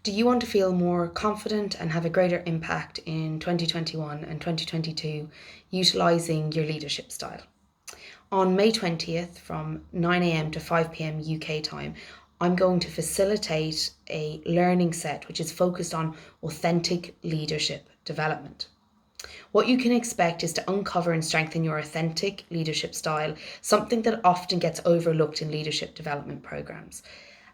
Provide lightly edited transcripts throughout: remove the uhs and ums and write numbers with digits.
Do you want to feel more confident and have a greater impact in 2021 and 2022 utilising your leadership style? On May 20th from 9 a.m. to 5 p.m. UK time, I'm going to facilitate a learning set which is focused on authentic leadership development. What you can expect is to uncover and strengthen your authentic leadership style, something that often gets overlooked in leadership development programs.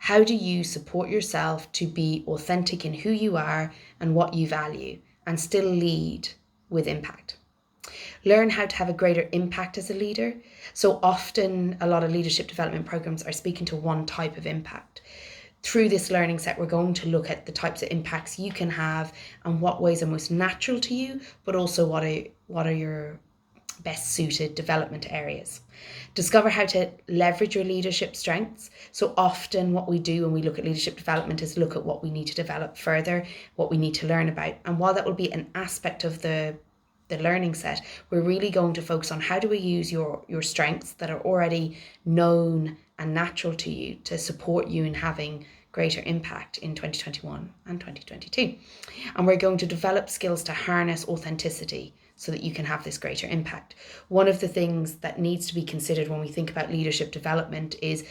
How do you support yourself to be authentic in who you are and what you value and still lead with impact? Learn how to have a greater impact as a leader. So often a lot of leadership development programs are speaking to one type of impact. Through this learning set, we're going to look at the types of impacts you can have and what ways are most natural to you, but also what are your best suited development areas. Discover how to leverage your leadership strengths. So often what we do when we look at leadership development is look at what we need to develop further, what we need to learn about. And while that will be an aspect of the learning set, we're really going to focus on how do we use your strengths that are already known and natural to you to support you in having greater impact in 2021 and 2022. And we're going to develop skills to harness authenticity so that you can have this greater impact. One of the things that needs to be considered when we think about leadership development is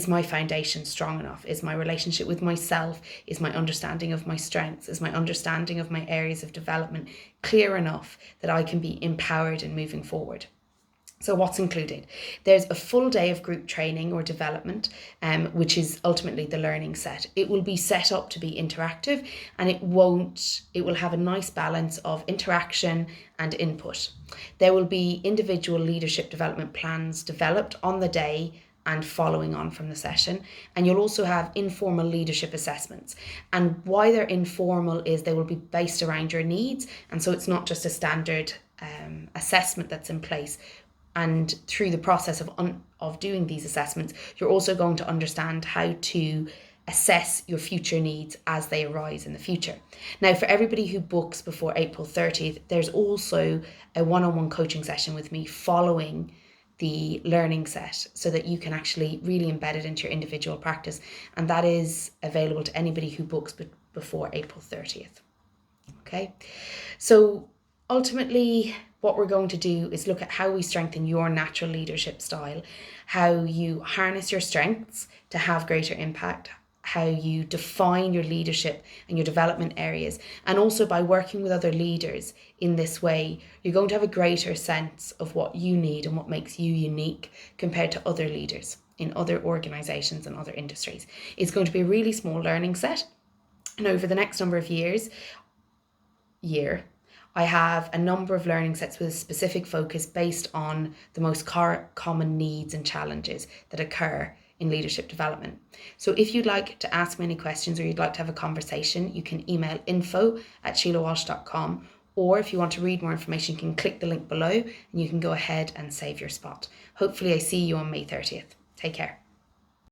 my foundation strong enough? Is my relationship with myself, is my understanding of my strengths, is my understanding of my areas of development clear enough that I can be empowered in moving forward? So what's included? There's a full day of group training or development, which is ultimately the learning set. It will be set up to be interactive, and it will have a nice balance of interaction and input. There will be individual leadership development plans developed on the day and following on from the session. And you'll also have informal leadership assessments. And why they're informal is they will be based around your needs. And so it's not just a standard assessment that's in place. And through the process of doing these assessments, you're also going to understand how to assess your future needs as they arise in the future. Now, for everybody who books before April 30th, there's also a one-on-one coaching session with me following the learning set so that you can actually really embed it into your individual practice. And that is available to anybody who books before April 30th. Okay, so ultimately, what we're going to do is look at how we strengthen your natural leadership style, how you harness your strengths to have greater impact, how you define your leadership and your development areas. And also by working with other leaders in this way, you're going to have a greater sense of what you need and what makes you unique compared to other leaders in other organizations and other industries. It's going to be a really small learning set. And over the next number of years, I have a number of learning sets with a specific focus based on the most common needs and challenges that occur in leadership development. So if you'd like to ask me any questions or you'd like to have a conversation, you can email info@sheilawalsh.com, or if you want to read more information, you can click the link below and you can go ahead and save your spot. Hopefully I see you on May 30th. Take care.